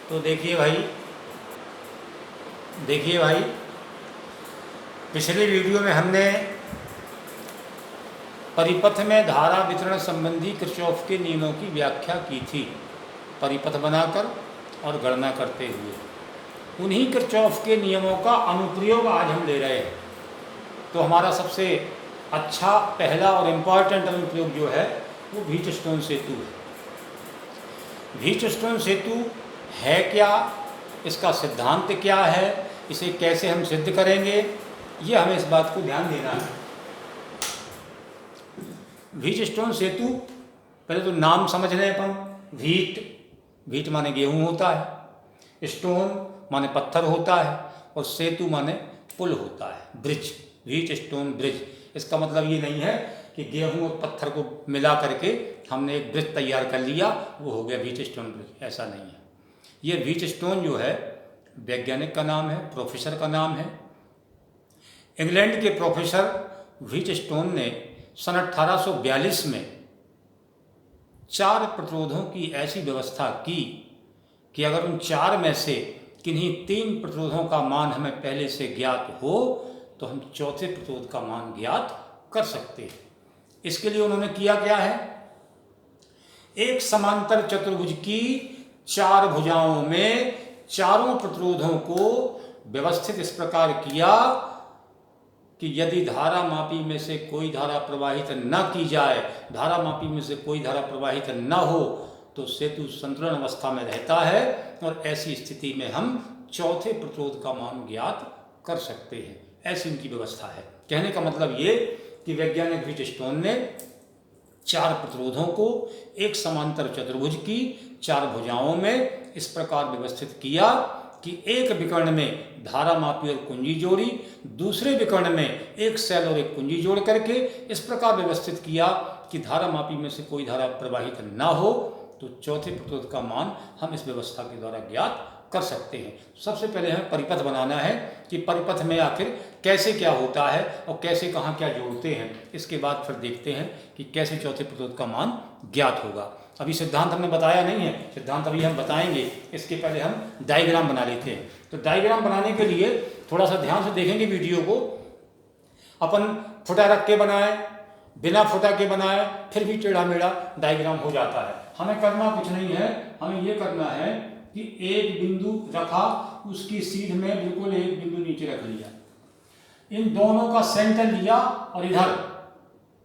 तो देखिए भाई, पिछले वीडियो में हमने परिपथ में धारा वितरण संबंधी किरचॉफ के नियमों की व्याख्या की थी, परिपथ बनाकर और गणना करते हुए। उन्हीं किरचॉफ के नियमों का अनुप्रयोग आज हम ले रहे हैं। तो हमारा सबसे अच्छा पहला और इम्पॉर्टेंट अनुप्रयोग जो है वो व्हीटस्टोन सेतु है। व्हीटस्टोन सेतु है क्या, इसका सिद्धांत क्या है, इसे कैसे हम सिद्ध करेंगे, ये हमें इस बात को ध्यान देना है। व्हीटस्टोन सेतु, पहले तो नाम समझ लें अपन। व्हीट माने गेहूं होता है, स्टोन माने पत्थर होता है, और सेतु माने पुल होता है, ब्रिज, व्हीटस्टोन ब्रिज। इसका मतलब ये नहीं है कि गेहूं और पत्थर को मिला करके हमने एक ब्रिज तैयार कर लिया, वो हो गया व्हीटस्टोन ब्रिज, ऐसा नहीं है। ये व्हीटस्टोन जो है वैज्ञानिक का नाम है, प्रोफेसर का नाम है। इंग्लैंड के प्रोफेसर व्हीटस्टोन ने सन 1842 में 4 प्रतिरोधों की ऐसी व्यवस्था की कि अगर उन 4 में से किन्हीं 3 प्रतिरोधों का मान हमें पहले से ज्ञात हो तो हम चौथे प्रतिरोध का मान ज्ञात कर सकते हैं। इसके लिए उन्होंने किया क्या है, एक समांतर चतुर्भुज की 4 भुजाओं में चारों प्रतिरोधों को व्यवस्थित इस प्रकार किया कि यदि धारा मापी में से कोई धारा प्रवाहित न की जाए, धारा मापी में से कोई धारा प्रवाहित न हो, तो सेतु संतुलन अवस्था में रहता है और ऐसी स्थिति में हम चौथे प्रतिरोध का मान ज्ञात कर सकते हैं। ऐसी उनकी व्यवस्था है। कहने का मतलब ये कि वैज्ञानिक व्हीटस्टोन ने 4 प्रतिरोधों को एक समांतर चतुर्भुज की 4 भुजाओं में इस प्रकार व्यवस्थित किया कि एक विकर्ण में धारा मापी और कुंजी जोड़ी, दूसरे विकर्ण में एक सेल और एक कुंजी जोड़ करके इस प्रकार व्यवस्थित किया कि धारा मापी में से कोई धारा प्रवाहित ना हो, तो चौथे प्रतिरोध का मान हम इस व्यवस्था के द्वारा ज्ञात कर सकते हैं। सबसे पहले हमें परिपथ बनाना है कि परिपथ में आखिर कैसे क्या होता है और कैसे कहाँ क्या जोड़ते हैं। इसके बाद फिर देखते हैं कि कैसे चौथे प्रतिरोध का मान ज्ञात होगा। अभी सिद्धांत हमने बताया नहीं है, सिद्धांत अभी हम बताएंगे। इसके पहले हम डायग्राम बना लेते हैं। तो डायग्राम बनाने के लिए थोड़ा सा ध्यान से देखेंगे वीडियो को। अपन फुटा रख के बनाए, बिना फुटा के बनाए, फिर भी टेढ़ा मेढ़ा डायग्राम हो जाता है। हमें करना कुछ नहीं है, हमें ये करना है कि एक बिंदु रखा, उसकी सीध में बिल्कुल एक बिंदु नीचे रख लिया, इन दोनों का सेंटर लिया और इधर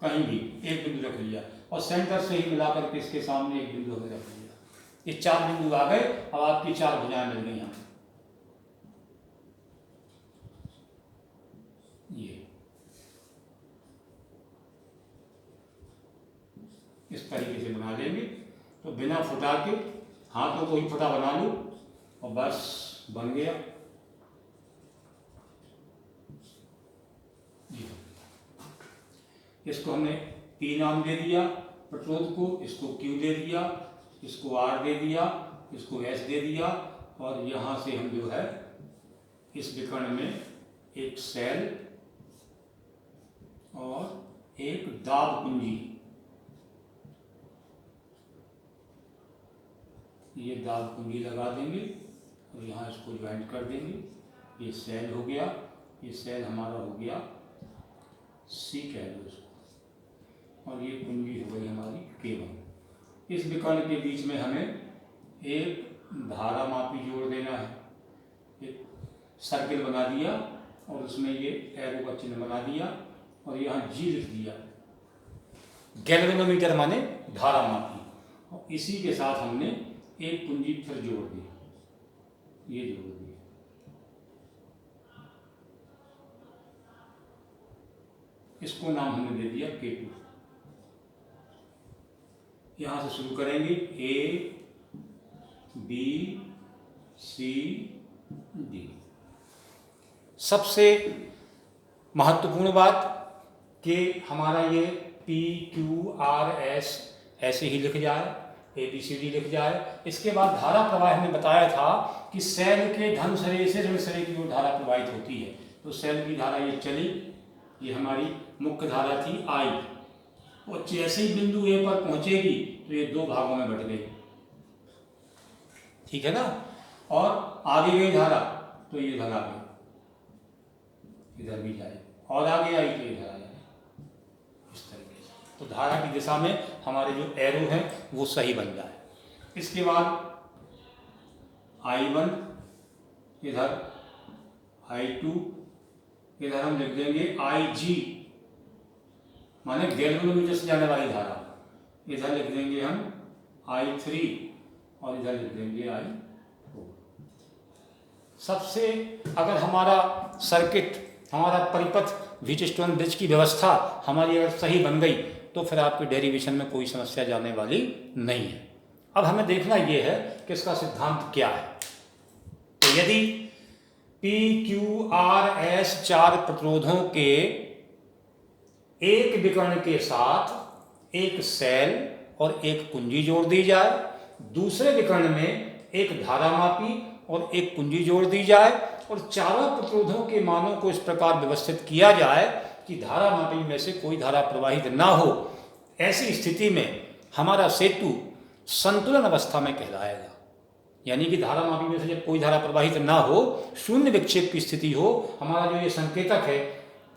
कहीं भी एक बिंदु रख लिया और सेंटर से ही मिलाकर के इसके सामने एक बिंदु हमें रख लिया। ये 4 बिंदु आ गए। अब आपकी 4 भुजाएं मिल गई हमें। ये इस तरीके से बना लेंगे। तो बिना फुटा के हाथों को ही फुटा बना लूं और बस बन गया। इसको हमने P नाम दे दिया प्रतिरोध को, इसको Q दे दिया, इसको R दे दिया, इसको S दे दिया, और यहाँ से हम जो है इस विकर्ण में एक सेल और एक दाब कुंजी, ये दाब कुंजी लगा देंगे और यहाँ इसको ज्वाइंट कर देंगे। ये सेल हो गया, ये सेल हमारा हो गया C कह दो इसको, और ये कुंजी हो गई हमारी K1। इस विकर्ण के बीच में हमें एक धारा मापी जोड़ देना है। एक सर्किल बना दिया और उसमें ये एरो का चिन्ह बना दिया और यहाँ G लिख दिया, गैल्वेनोमीटर माने धारा मापी, और इसी के साथ हमने एक कुंजी फिर जोड़ दी, ये जोड़ दी। इसको नाम हमने दे दिया K2। यहां से शुरू करेंगे A B C D। सबसे महत्वपूर्ण बात कि हमारा ये P Q R S ऐसे ही लिख जाए, ABCD लिख जाए। इसके बाद धारा प्रवाह हमने बताया था कि सेल के धन सिरे से ऋण सिरे की ओर धारा प्रवाहित होती है। तो सेल की धारा ये चली, ये हमारी मुख्य धारा थी I, और जैसे ही बिंदु A पर पहुंचेगी तो ये 2 भागों में बट गई, ठीक है ना। और आगे गई धारा तो ये इधर आ गई, इधर भी जाए, और आगे आई तो इधर आ जाए, इस तरीके से। तो धारा की दिशा में हमारे जो एरो है वो सही बन जाए। इसके बाद I1 इधर, I2 इधर हम लिख देंगे IG, माने गैल्वेनोमीटर से जाने वाली धारा, इधर लिख देंगे हम I3 और इधर लिख देंगे I4। सबसे अगर हमारा सर्किट, हमारा परिपथ, व्हीटस्टोन ब्रिज की व्यवस्था हमारी अगर सही बन गई तो फिर आपके डेरिवेशन में कोई समस्या जाने वाली नहीं है। अब हमें देखना यह है कि इसका सिद्धांत क्या है। तो यदि PQRS 4 प्रतिरोधों के एक विकर्ण के साथ एक सेल और एक कुंजी जोड़ दी जाए, दूसरे विकर्ण में एक धारामापी और एक कुंजी जोड़ दी जाए और चारों प्रतिरोधों के मानों को इस प्रकार व्यवस्थित किया जाए कि धारामापी में से कोई धारा प्रवाहित ना हो, ऐसी स्थिति में हमारा सेतु संतुलन अवस्था में कहलाएगा। यानी कि धारामापी में से जब कोई धारा प्रवाहित ना हो, शून्य विक्षेप की स्थिति हो, हमारा जो ये संकेतक है,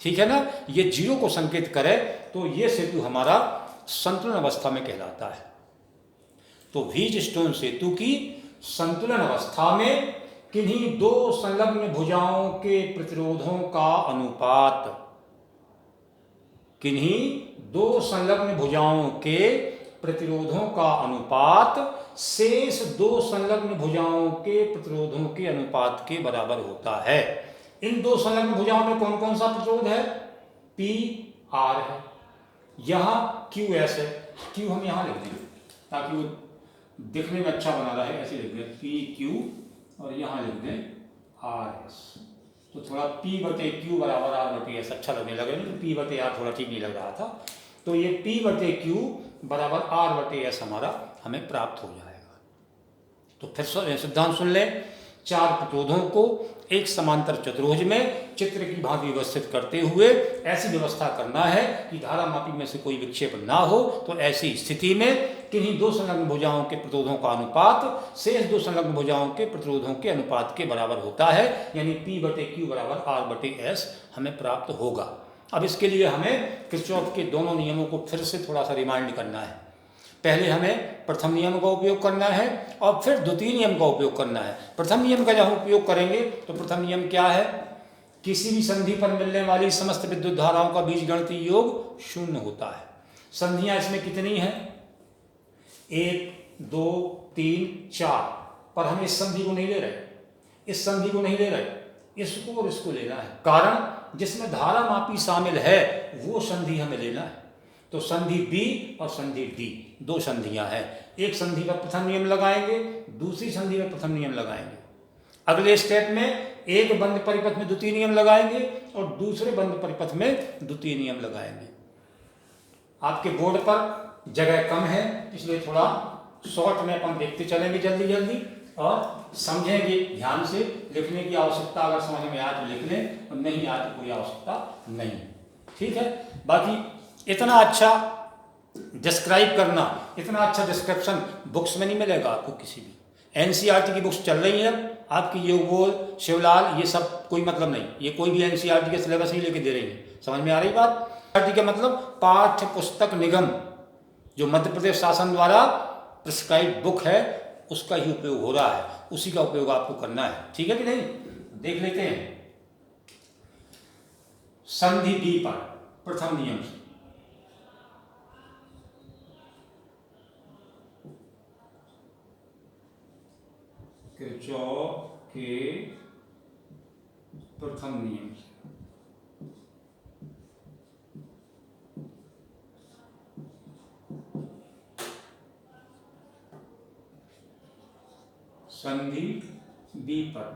ठीक है ना, ये जीरो को संकेत करे, तो ये सेतु हमारा संतुलन अवस्था में कहलाता है। तो व्हीटस्टोन सेतु की संतुलन अवस्था में किन्हीं दो संलग्न भुजाओं के प्रतिरोधों का अनुपात, किन्हीं दो संलग्न भुजाओं के प्रतिरोधों का अनुपात शेष दो संलग्न भुजाओं के प्रतिरोधों के अनुपात के बराबर होता है। इन दो संलग्न भुजाओं में कौन कौन सा प्रतिरोध है? PR है, यहाँ QS है, Q हम यहाँ लिख देंगे ताकि वो दिखने में अच्छा बना रहा है, ऐसे लिख दें PQ और यहाँ लिख दें RS। तो थोड़ा P/Q बराबर R/S अच्छा लगने लगे, तो P/R थोड़ा ठीक नहीं लग रहा था, तो ये P/Q बराबर R/S हमारा हमें प्राप्त हो जाएगा। तो फिर सिद्धांत सुन लें। चार प्रतिरोधों को एक समांतर चतुर्भुज में चित्र की भांति व्यवस्थित करते हुए ऐसी व्यवस्था करना है कि धारामापी में से कोई विक्षेप ना हो। तो ऐसी स्थिति में किन्हीं दो संलग्न भुजाओं के प्रतिरोधों का अनुपात शेष दो संलग्न भुजाओं के प्रतिरोधों के अनुपात के बराबर होता है, यानी P/Q बराबर R/S हमें प्राप्त होगा। अब इसके लिए हमें किरचॉफ के दोनों नियमों को फिर से थोड़ा सा रिमाइंड करना है। पहले हमें प्रथम नियम का उपयोग करना है और फिर द्वितीय नियम का उपयोग करना है। प्रथम नियम का जब हम उपयोग करेंगे तो प्रथम नियम क्या है? किसी भी संधि पर मिलने वाली समस्त विद्युत धाराओं का बीजगणितीय योग शून्य होता है। संधियां इसमें कितनी हैं? 1, 2, 3, 4, पर हम इस संधि को नहीं ले रहे, इस संधि को नहीं ले रहे, इसको और इसको लेना है। कारण जिसमें धारामापी शामिल है वो संधि हमें लेना है। तो संधि B और संधि D दो संधियां हैं। एक संधि पर प्रथम नियम लगाएंगे, दूसरी संधि में प्रथम नियम लगाएंगे। अगले स्टेप में एक बंद परिपथ में द्वितीय नियम लगाएंगे और दूसरे बंद परिपथ में द्वितीय नियम लगाएंगे। आपके बोर्ड पर जगह कम है, इसलिए थोड़ा शॉर्ट में अपन देखते चलेंगे जल्दी जल्दी और समझेंगे ध्यान से। लिखने की आवश्यकता अगर समझ में आए तो लिख लें और नहीं आए तो कोई आवश्यकता नहीं, ठीक है। बाकी इतना अच्छा डिस्क्राइब करना, इतना अच्छा डिस्क्रिप्शन बुक्स में नहीं मिलेगा आपको किसी भी। NCERT की बुक्स चल रही हैं आपकी, योगोल, शिवलाल, ये सब कोई मतलब नहीं। ये कोई भी NCERT के सिलेबस नहीं लेके दे रही है। समझ में आ रही बात? NCERT का मतलब पाठ्य पुस्तक निगम, जो मध्य प्रदेश शासन द्वारा प्रिस्क्राइब बुक है उसका ही उपयोग हो रहा है, उसी का उपयोग आपको करना है, ठीक है कि नहीं? देख लेते हैं संधि B पर प्रथम नियम से। किरचॉफ के प्रथम नियम से संधि B पर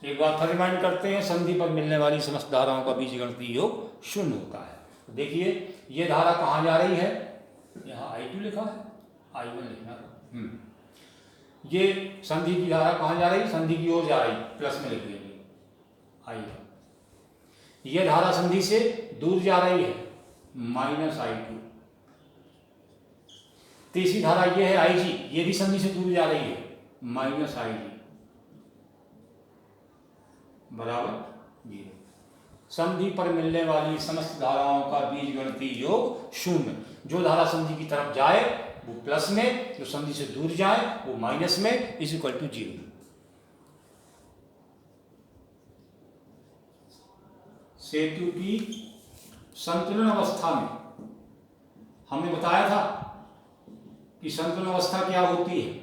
एक बार फिर रिमाइंड करते हैं। संधि पर मिलने वाली समस्त धाराओं का बीजगणितीय योग शून्य होता है। तो देखिए ये धारा कहाँ जा रही है? यहाँ I2 लिखा है, I1 लिखना। ये संधि की धारा कहाँ जा रही? संधि की ओर जा रही, प्लस में लिख देंगे I1। ये धारा संधि से दूर जा रही है, -I2। तीसरी धारा ये है IG, ये भी संधि से दूर जा रही है, -IG। बराबर 0। संधि पर मिलने वाली समस्त धाराओं का बीजगणितीय योग 0। जो धारा संधि की तरफ जाए वो प्लस में, जो संधि से दूर जाए वो माइनस में, इज इक्वल टू 0। सेतु की संतुलन अवस्था में हमने बताया था कि संतुलन अवस्था क्या होती है।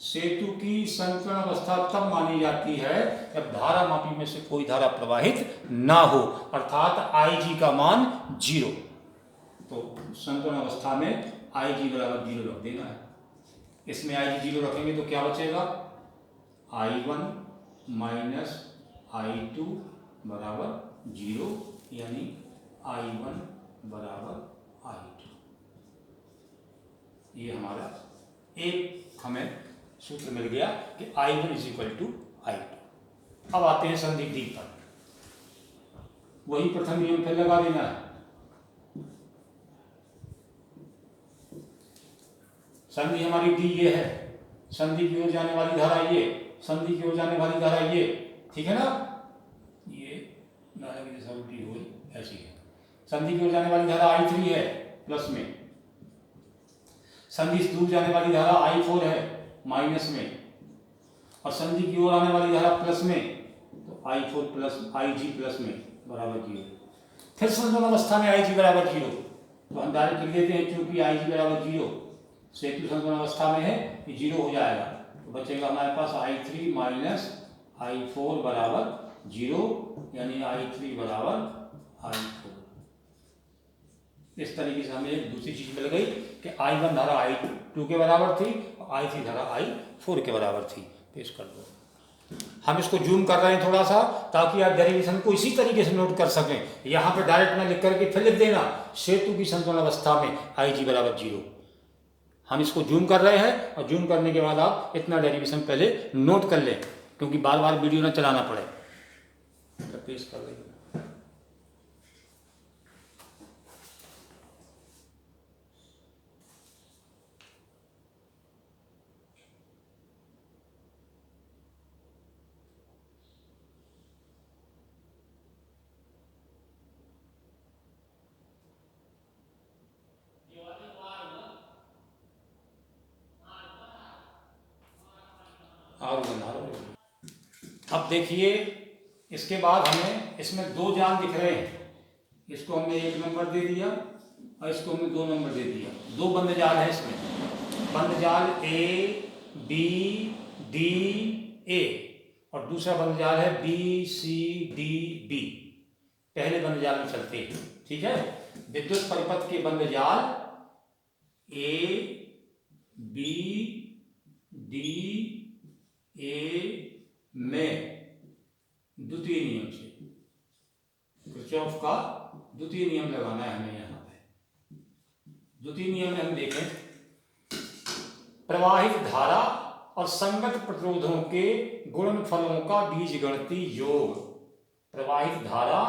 सेतु की संतुलन अवस्था तब मानी जाती है जब धारामापी में से कोई धारा प्रवाहित ना हो, अर्थात Ig का मान 0। तो संतुलन अवस्था में Ig बराबर 0 रख देना है। इसमें Ig 0 रखेंगे तो क्या बचेगा, I1 माइनस I2 बराबर 0, यानी I1 बराबर I2। ये हमारा एक हमें सूत्र मिल गया कि I1 is equal to I2। अब आते हैं संधि डी पर। वही प्रथम नियम फिर लगा देना है। संधि हमारी डी ये है, संधि की ओर जाने वाली धारा ये, संधि की ओर जाने वाली धारा ये, ठीक है ना। ये धारा की दिशा उल्टी हुई ऐसी है। संधि की ओर जाने वाली धारा I3 है प्लस में, संधि से दूर जाने वाली धारा I4 है माइनस में, और संधि की ओर आने वाली धारा प्लस में, तो I4 प्लस Ig प्लस में बराबर 0। फिर संतुलन अवस्था में Ig बराबर 0, तो हम डायरेक्ट लिख देते हैं क्योंकि Ig बराबर 0 सेतु संतुलन अवस्था में है, ये 0 हो जाएगा। तो बचेगा हमारे पास I3 माइनस I4 बराबर 0, यानी I3 बराबर I4। इस तरीके से हमें एक दूसरी चीज मिल गई कि I1 धारा I2 के बराबर थी और I3 धारा I4 के बराबर थी। पेश कर दो। हम इसको जूम कर रहे हैं थोड़ा सा ताकि आप डेरिवेशन को इसी तरीके से नोट कर सकें। यहाँ पे डायरेक्ट में लिख करके फिर लिख देना सेतु की संतुलन अवस्था में Ig बराबर 0। हम इसको जूम कर रहे हैं और जूम करने के बाद आप इतना डेरिवेशन पहले नोट कर लें, क्योंकि बार बार वीडियो ना चलाना पड़े। तो पेश कर देंगे। अब देखिए इसके बाद हमें इसमें दो जाल दिख रहे हैं। इसको हमने 1 नंबर दे दिया और इसको हमने 2 नंबर दे दिया। दो बंद जाल है इसमें, बंद जाल A B D A और दूसरा बंद जाल है B C D B। पहले बंद जाल में चलते हैं, ठीक है। विद्युत परिपथ के बंद जाल A B D A में द्वितीय नियम से किरचॉफ का द्वितीय नियम लगाना है हमें। यहाँ पे द्वितीय नियम में हम देखें प्रवाहित धारा और संगत प्रतिरोधों के गुणनफलों का बीजगणितीय योग। प्रवाहित धारा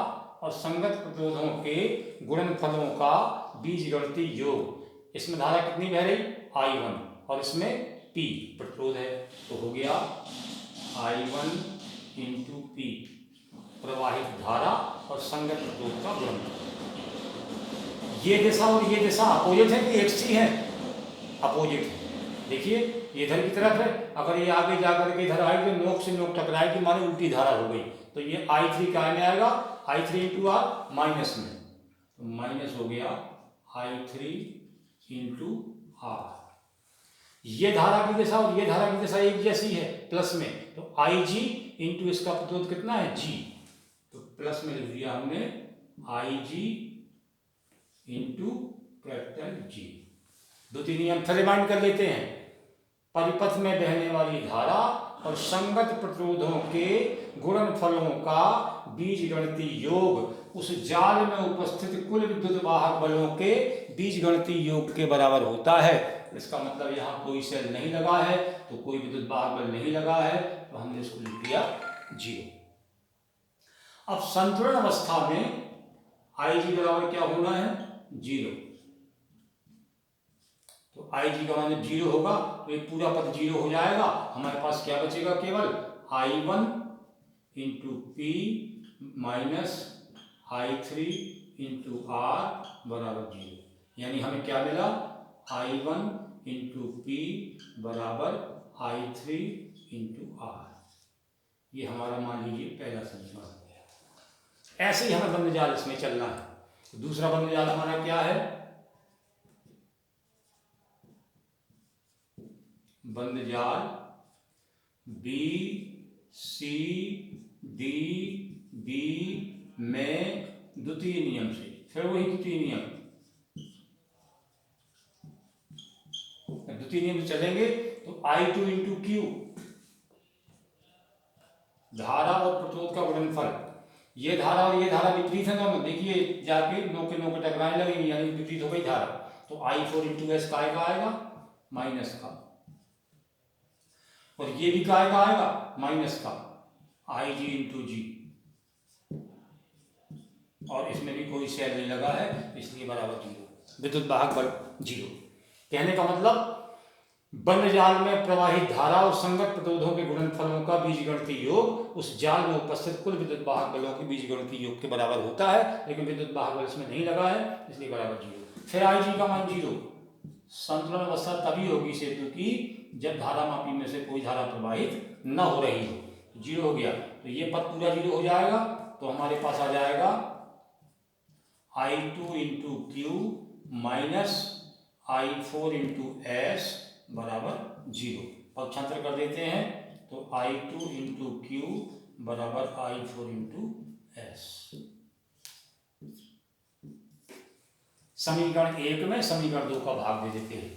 और संगत प्रतिरोधों के गुणनफलों का बीजगणितीय योग। इसमें धारा कितनी बह रही, I1, और इसमें P प्रतिरोध है, तो हो गया I1 इंटू P प्रवाहित धारा और संगत प्रतिरोध का गुणनफल। ये दिशा और ये दिशा अपोजिट है कि एक सी है, अपोजिट है। देखिए ये इधर की तरफ है, अगर ये आगे जाकर के इधर आएगी तो नोक से नोक टकराएगी, माने उल्टी धारा हो गई। तो ये I3 क्या में आएगा, I3 इंटू R माइनस में, तो माइनस हो गया I3 इंटू R। ये धारा की दिशा और ये धारा की दिशा एक जैसी है प्लस में, तो Ig इंटू इसका प्रतिरोध कितना है G, तो प्लस में लिख दिया हमने Ig इंटू कैपिटल G। द्वितीय नियम फिर रिमाइंड कर लेते हैं। परिपथ में बहने वाली धारा और संगत प्रतिरोधों के गुणनफलों का बीजगणितीय योग उस जाल में उपस्थित कुल विद्युत वाहक बलों के बीजगणितीय योग के बराबर होता है। इसका मतलब यहाँ कोई सेल नहीं लगा है, तो कोई विद्युत वाहक बल नहीं लगा है, तो हमने इसको लिख दिया 0। अब संतुलन अवस्था में Ig बराबर क्या होना है, 0। तो Ig का मान 0 होगा तो ये पूरा पद 0 हो जाएगा। हमारे पास क्या बचेगा, केवल I1 into P minus I3 into R बराबर 0। यानी हमें क्या मिला, I1 इंटू पी बराबर I3 इंटू आर। ये हमारा मान लीजिए पहला समीकरण हो गया। ऐसे ही हमें बंद जाल इसमें चलना है। तो दूसरा बंद जाल हमारा क्या है, बंद जाल बी सी डी बी में द्वितीय नियम से, फिर वही द्वितीय नियम, द्वितीय नियम से चलेंगे तो I2 इंटू क्यू, धारा और प्रतिरोध का गुणनफल, ये धारा और ये धारा विपरीत है दोनों, देखिए जाके नो के टकराने लगेंगे, यानी विपरीत हो गई धारा। तो I4 इंटू एस काय का आएगा, माइनस का, और ये भी काय का आएगा, माइनस का, IG इंटू जी, और इसमें भी कोई सेल नहीं लगा है, इसलिए बराबर 0, विद्युत वाहक बल 0। कहने का मतलब बंद जाल में प्रवाहित धारा और संगत प्रतिरोधों के गुणनफलों का बीजगणितीय योग उस जाल में उपस्थित कुल विद्युत वाहक बलों के बीजगणितीय योग के बराबर होता है, लेकिन विद्युत वाहक बल इसमें नहीं लगा है, इसलिए बराबर 0। फिर IG का मान 0। संतुलन अवस्था तभी होगी सेतु की जब धारा मापी में से कोई धारा प्रवाहित न हो रही हो। 0 हो गया तो ये पद पूरा 0 हो जाएगा, तो हमारे पास आ जाएगा I2 into Q minus I4 into S बराबर 0। पक्षांतर कर देते हैं तो I2 इंटू क्यू बराबर I4 इंटू एस। समीकरण 1 में समीकरण 2 का भाग दे देते हैं,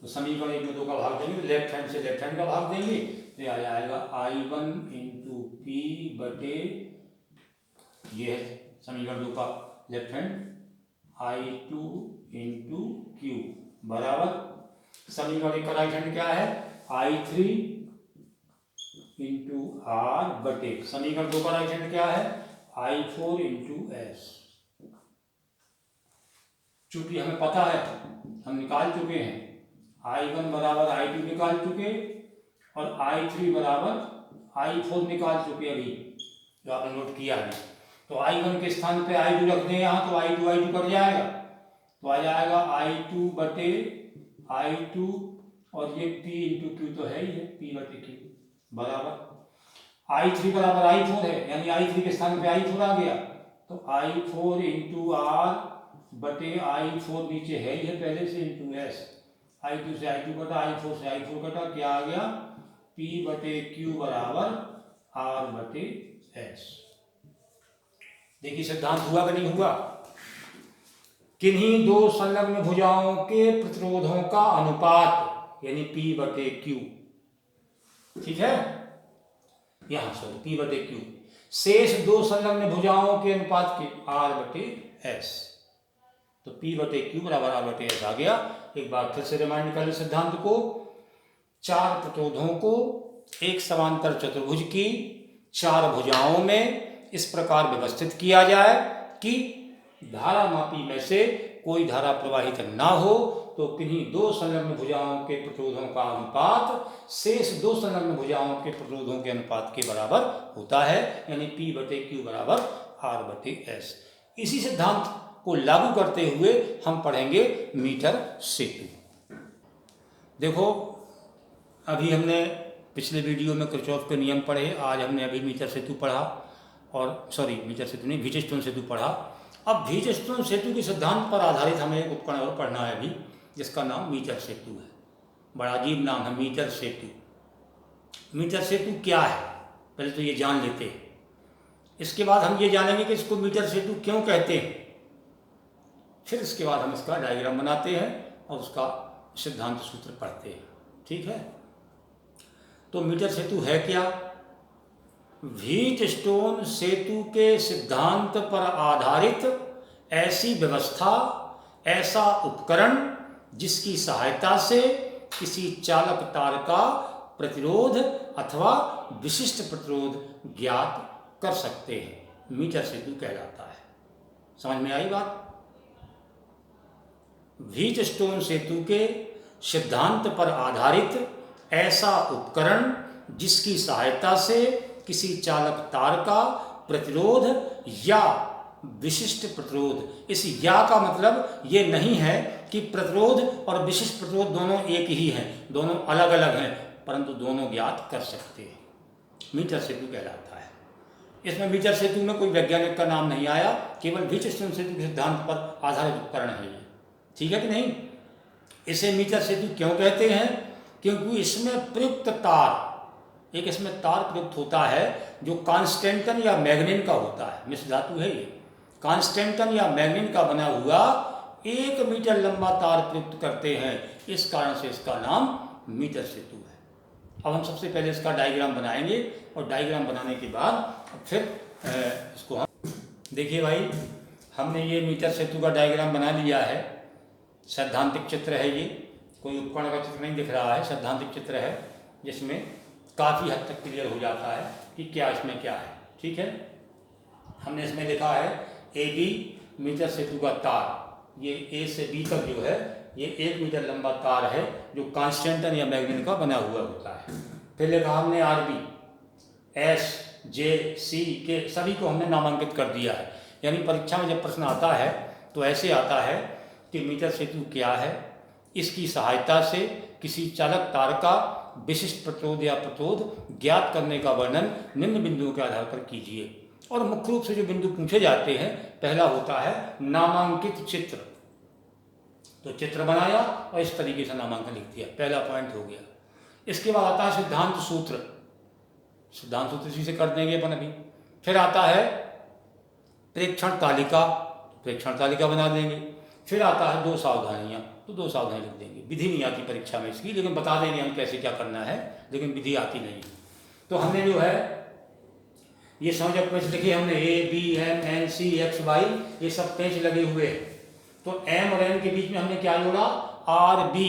तो समीकरण 1 में 2 का भाग देंगे, लेफ्ट हैंड से लेफ्ट हैंड का भाग देंगे, तो आ जाएगा I1 इंटू पी बटे, ये है समीकरण 2 का left hand, I2 into Q बराबर, समीकरण 1 का राइट हैंड क्या है, I3 इंटू आर बटे, समीकरण 2 का राइट हैंड क्या है, I4 इंटू एस। चूंकि हमें पता है, हम निकाल चुके हैं, I1 बराबर I2 निकाल चुके और I3 बराबर I4 निकाल चुके अभी, जो आपने नोट किया है। तो I1 के स्थान पे I2 रख दें यहाँ, तो I2 कट जाएगा, तो आ जाएगा I2 बटे I2, और ये P इंटू क्यू तो है ही है, P बटे क्यू बराबर I3 बराबर I4 है, यानी I3 के स्थान पे I4 आ गया, तो I4 इंटू आर बटे I4 नीचे है ही है पहले से, इंटू एस, I2 से I2 कटा, I4 से I4 कटा, क्या आ गया, P बटे क्यू बराबर R बटे एस। देखिए सिद्धांत हुआ कि नहीं हुआ, किन्हीं दो संलग्न भुजाओं के प्रतिरोधों का अनुपात, यानी P बटे क्यू, ठीक है, यहां से P बटे क्यू, शेष दो संलग्न भुजाओं के अनुपात के R बटे एस, तो P बटे क्यू बराबर R बटे एस आ गया। एक बार फिर से रिमाइंड कर ले सिद्धांत को, चार प्रतिरोधों को एक समांतर चतुर्भुज की चार भुजाओं में इस प्रकार व्यवस्थित किया जाए कि धारा मापी में से कोई धारा प्रवाहित ना हो, तो किन्हीं दो संलग्न भुजाओं के प्रतिरोधों का अनुपात शेष दो संलग्न भुजाओं के प्रतिरोधों के अनुपात के बराबर होता है, यानी P बटे क्यू बराबर R बटे एस। इसी सिद्धांत को लागू करते हुए हम पढ़ेंगे मीटर सेतु। देखो अभी हमने पिछले वीडियो में किरचॉफ के नियम पढ़े, आज हमने अभी मीटर सेतु पढ़ा, और सॉरी मीटर सेतु नहीं, व्हीटस्टोन सेतु पढ़ा। अब व्हीटस्टोन सेतु के सिद्धांत पर आधारित हमें एक उपकरण और पढ़ना है अभी, जिसका नाम मीटर सेतु है। बड़ा अजीब नाम है, मीटर सेतु। मीटर सेतु क्या है पहले तो ये जान लेते हैं, इसके बाद हम ये जानेंगे कि इसको मीटर सेतु क्यों कहते हैं, फिर इसके बाद हम इसका डायग्राम बनाते हैं और उसका सिद्धांत सूत्र पढ़ते हैं, ठीक है। तो मीटर सेतु है क्या, व्हीटस्टोन सेतु के सिद्धांत पर आधारित ऐसी व्यवस्था, ऐसा उपकरण जिसकी सहायता से किसी चालक तार का प्रतिरोध अथवा विशिष्ट प्रतिरोध ज्ञात कर सकते हैं, मीटर सेतु कहलाता है। समझ में आई बात। व्हीटस्टोन सेतु के सिद्धांत पर आधारित ऐसा उपकरण जिसकी सहायता से किसी चालक तार का प्रतिरोध या विशिष्ट प्रतिरोध। इस या का मतलब ये नहीं है कि प्रतिरोध और विशिष्ट प्रतिरोध दोनों एक ही हैं, दोनों अलग अलग हैं, परंतु दोनों ज्ञात कर सकते हैं। मीटर सेतु कहलाता है। इसमें मीटर सेतु में कोई वैज्ञानिक का नाम नहीं आया, केवल व्हीटस्टोन सेतु के सिद्धांत पर आधारित उपकरण है ये, ठीक है कि नहीं। इसे मीटर सेतु क्यों कहते हैं? क्योंकि इसमें प्रयुक्त तार, एक इसमें तार प्रयुक्त होता है जो कांस्टेंटन या मैग्नीन का होता है, मिश्र धातु है ये, कांस्टेंटन या मैग्नीन का बना हुआ 1 मीटर लंबा तार प्रयुक्त करते हैं, इस कारण से इसका नाम मीटर सेतु है। अब हम सबसे पहले इसका डायग्राम बनाएंगे और डायग्राम बनाने के बाद फिर इसको हम देखिए भाई, हमने ये मीटर सेतु का डायग्राम बना लिया है। सैद्धांतिक चित्र है ये, कोई उपकरण का चित्र नहीं दिख रहा है, सैद्धांतिक चित्र है जिसमें काफ़ी हद तक क्लियर हो जाता है कि क्या इसमें क्या है, ठीक है। हमने इसमें लिखा है AB मीटर सेतु का तार, ये A से B तक जो है ये 1 मीटर लंबा तार है जो कांस्टेंटन या मैग्नीन का बना हुआ होता है। फिर लिखा हमने RB, S, J, C के सभी को हमने नामांकित कर दिया है। यानी परीक्षा में जब प्रश्न आता है तो ऐसे आता है कि मीटर सेतु क्या है, इसकी सहायता से किसी चालक तार का विशिष्ट प्रतिरोध या प्रतिरोध ज्ञात करने का वर्णन निम्न बिंदुओं के आधार पर कीजिए। और मुख्य रूप से जो बिंदु पूछे जाते हैं, पहला होता है नामांकित चित्र। तो चित्र बनाया और इस तरीके से नामांकन लिख दिया, पहला पॉइंट हो गया। इसके बाद आता है सिद्धांत सूत्र, सिद्धांत सूत्र इसी से कर देंगे अपन अभी। फिर आता है प्रेक्षण तालिका, प्रेक्षण तालिका बना देंगे। फिर आता है 2 सावधानियाँ, तो 2 सावधानी लिख देंगे। विधि नहीं आती परीक्षा में इसकी, लेकिन बता देंगे हम कैसे क्या करना है, लेकिन विधि आती नहीं। तो हमने जो है ये समझ पेंच लिखे हमने, A, B, M, N, C, X, Y, ये सब पेंच लगे हुए हैं। तो M और N के बीच में हमने क्या जोड़ा? RB,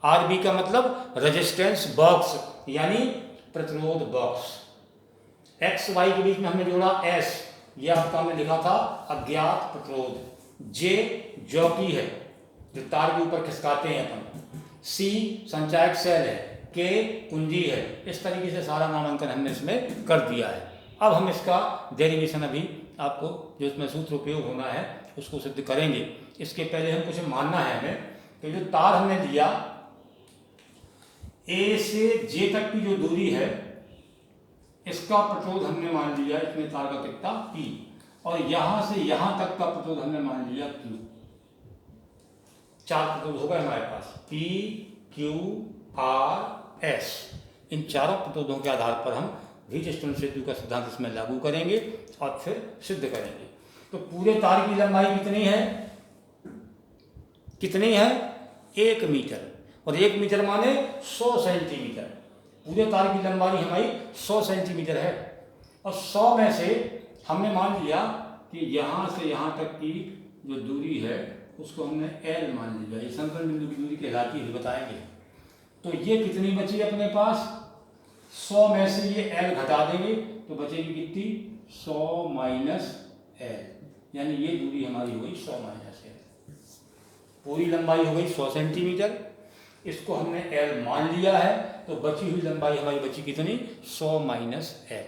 RB का मतलब रेजिस्टेंस बॉक्स यानी प्रतिरोध बॉक्स। X, Y के बीच में हमने जोड़ा S, ये आपका हमने लिखा था अज्ञात प्रतिरोध। J जॉकी है जो तार के ऊपर खिसकाते हैं अपन। C संचायक सेल है, K कुंजी है। इस तरीके से सारा नामांकन हमने इसमें कर दिया है। अब हम इसका डेरिवेशन अभी आपको जो इसमें सूत्र उपयोग होना है उसको सिद्ध करेंगे। इसके पहले हम कुछ मानना है हमें कि जो तार हमने लिया A से J तक की जो दूरी है, इसका प्रतिरोध हमने मान लिया इसमें तार का कितना P, और यहां से यहां तक का प्रतिरोध हमने मान लिया Q। 4 प्रतिरोध हो गए हमारे पास, P, Q, R, S। इन चारों प्रतिरोधों के आधार पर हम व्हीटस्टोन सेतु का सिद्धांत इसमें लागू करेंगे और फिर सिद्ध करेंगे। तो पूरे तार की लंबाई कितनी है? कितनी है? 1 मीटर, और 1 मीटर माने 100 सेंटीमीटर। पूरे तार की लंबाई हमारी 100 सेंटीमीटर है, और 100 में से हमने मान लिया कि यहाँ से यहाँ तक की जो दूरी है उसको हमने L मान लिया। ये संतुलन बिंदु की दूरी कहलाती है, बताएंगे। तो ये कितनी बची अपने पास? 100 में से ये L घटा देंगे तो बचेगी कितनी? 100 माइनस L, यानी ये दूरी हमारी हुई 100 माइनस L। पूरी लंबाई हो गई 100 सेंटीमीटर, इसको हमने L मान लिया है, तो बची हुई लंबाई हमारी बची कितनी? 100 माइनस L।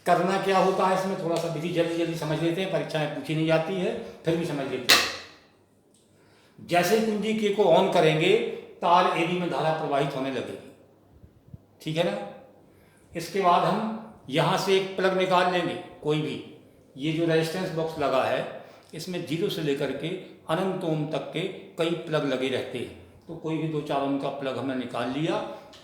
करना क्या होता है इसमें, थोड़ा सा विधि जल्दी जल्दी समझ लेते हैं, परीक्षा में पूछी नहीं जाती है, फिर भी समझ लेते हैं। जैसे ही कुंजी K को ऑन करेंगे, तार AB में धारा प्रवाहित होने लगेगी, ठीक है ना। इसके बाद हम यहाँ से एक प्लग निकाल लेंगे कोई भी। ये जो रेजिस्टेंस बॉक्स लगा है इसमें 0 से लेकर के अनंत ओम तक के कई प्लग लगे रहते हैं, तो कोई भी 2-4 ओम का प्लग हमने निकाल लिया,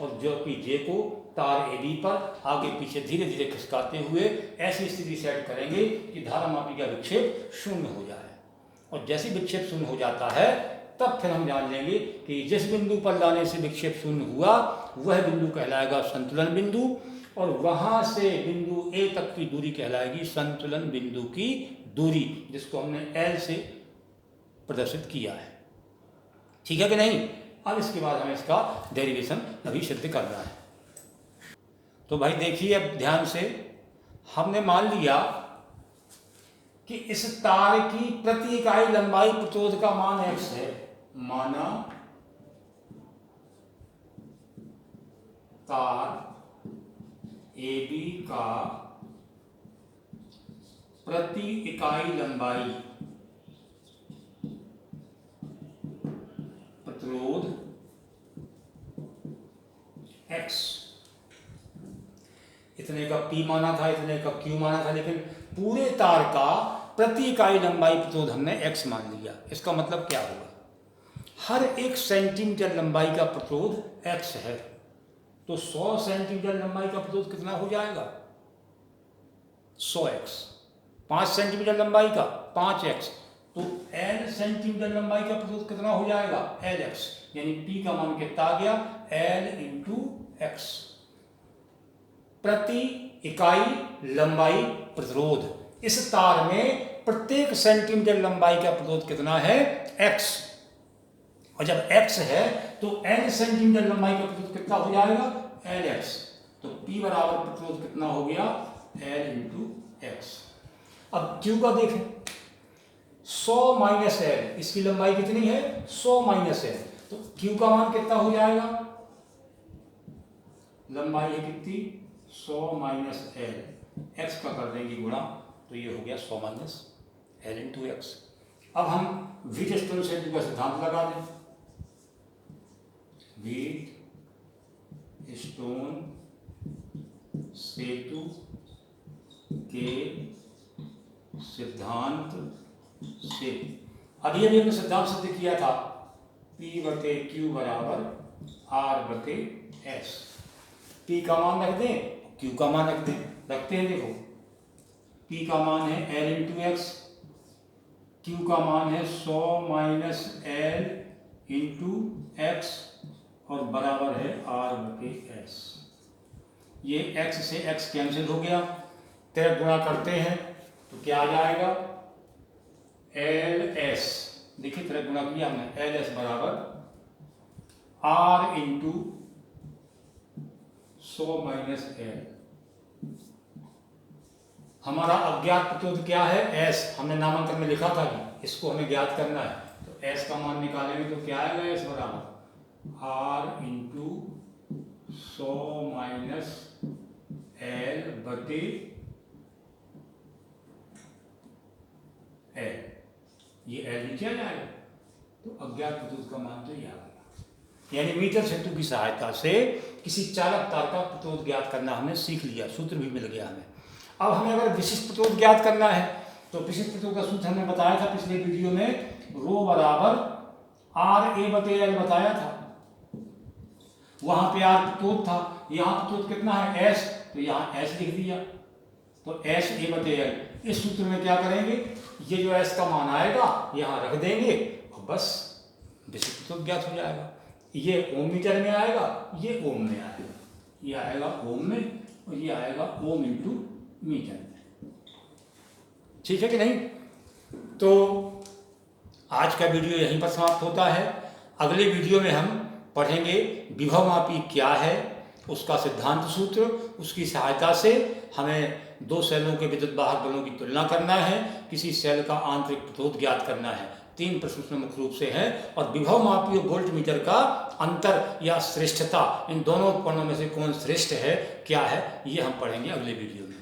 और जो कि J को तार AB पर आगे पीछे धीरे धीरे खिसकाते हुए ऐसी स्थिति सेट करेंगे कि धारामापी का विक्षेप 0 हो जाए। और जैसे विक्षेप 0 हो जाता है तब फिर हम जान लेंगे कि जिस बिंदु पर लाने से विक्षेप 0 हुआ वह बिंदु कहलाएगा संतुलन बिंदु, और वहां से बिंदु A तक की दूरी कहलाएगी संतुलन बिंदु की दूरी, जिसको हमने L से प्रदर्शित किया है, ठीक है कि नहीं। अब इसके बाद हमें इसका डेरिवेशन अभी सिद्ध करना है। तो भाई देखिए अब ध्यान से, हमने मान लिया कि इस तार की प्रति इकाई लंबाई प्रतिरोध का मान X है, माना तार AB का प्रति इकाई लंबाई प्रतिरोध X, इतने का P माना था, इतने का Q माना था, लेकिन पूरे तार का प्रति इकाई लंबाई प्रतिरोध हमने X मान लिया। इसका मतलब क्या होगा, हर 1 सेंटीमीटर लंबाई का प्रतिरोध X है, तो 100 सेंटीमीटर लंबाई का प्रतिरोध कितना हो जाएगा, 100x। 5 सेंटीमीटर लंबाई का 5x, तो L सेंटीमीटर लंबाई का प्रतिरोध कितना हो जाएगा, Lx, यानी P का मान कितना आ गया, L इंटू एक्स। प्रति इकाई लंबाई प्रतिरोध, इस तार में प्रत्येक सेंटीमीटर लंबाई का प्रतिरोध कितना है, x, और जब x है तो n सेंटीमीटर लंबाई का प्रतिरोध कितना हो जाएगा, Lx, तो P बराबर प्रतिरोध कितना हो गया, L इंटू एक्स। अब Q का देखें, 100 माइनस L, इसकी लंबाई कितनी है, 100 माइनस L, तो Q का मान कितना हो जाएगा, लंबाई है कितनी, 100 माइनस L, x का कर देंगे गुणा, तो ये हो गया 100 माइनस L इंटू एक्स। अब हम व्हीटस्टोन सेतु का सिद्धांत लगा दें, व्हीटस्टोन सेतु के सिद्धांत से, अभी हमने सिद्धांत सिद्ध किया था, P/Q बराबर R/S। P का मान रख दें, Q का मान रख दें, रखते हैं, देखो P का मान है L इंटू एक्स, Q का मान है 100 माइनस L इंटू एक्स, और बराबर है R/S। ये x से x कैंसिल हो गया, तेरे गुणा करते हैं तो क्या आ जाएगा, LS, देखिए तेरे गुणा किया हमने, LS बराबर R इंटू 100 माइनस L। हमारा अज्ञात प्रतिरोध क्या है, S, हमने नामांकन में लिखा था कि इसको हमें ज्ञात करना है, तो S का मान निकालेंगे तो क्या आएगा, S बराबर R इंटू 100 माइनस L बटे L, ये L नीचे आ जाएगा, तो अज्ञात प्रतिरोध का मान तो ये आ गया। यानी मीटर सेतु की सहायता से किसी चालक तार का प्रतिरोध ज्ञात करना हमने सीख लिया, सूत्र भी मिल गया हमें। अब हमें अगर विशिष्ट प्रतिरोध ज्ञात करना है, तो विशिष्ट प्रतिरोध का सूत्र हमने बताया था पिछले वीडियो में, रो बराबर RA/L बताया था, वहां पे R प्रतिरोध था, यहाँ प्रतिरोध कितना है, S, तो यहाँ S लिख दिया, तो SA/L। इस सूत्र में क्या करेंगे, ये जो S का मान आएगा यहाँ रख देंगे और बस विशिष्ट प्रतिरोध ज्ञात हो जाएगा। ये ओम मीटर में आएगा, ये ओम में आएगा, ये आएगा ओम में और ये आएगा ओम इंटू मीटर में। ठीक है कि नहीं? तो आज का वीडियो यहीं पर समाप्त होता है। अगले वीडियो में हम पढ़ेंगे विभवमापी क्या है, उसका सिद्धांत सूत्र, उसकी सहायता से हमें दो सेलों के विद्युत वाहक बलों की तुलना करना है, किसी सेल का आंतरिक प्रतिरोध ज्ञात करना है। 3 प्रश्न उसमें मुख्य रूप से हैं, और विभवमापी और वोल्ट मीटर का अंतर या श्रेष्ठता, इन दोनों उपकरणों में से कौन श्रेष्ठ है, क्या है, ये हम पढ़ेंगे अगले वीडियो में।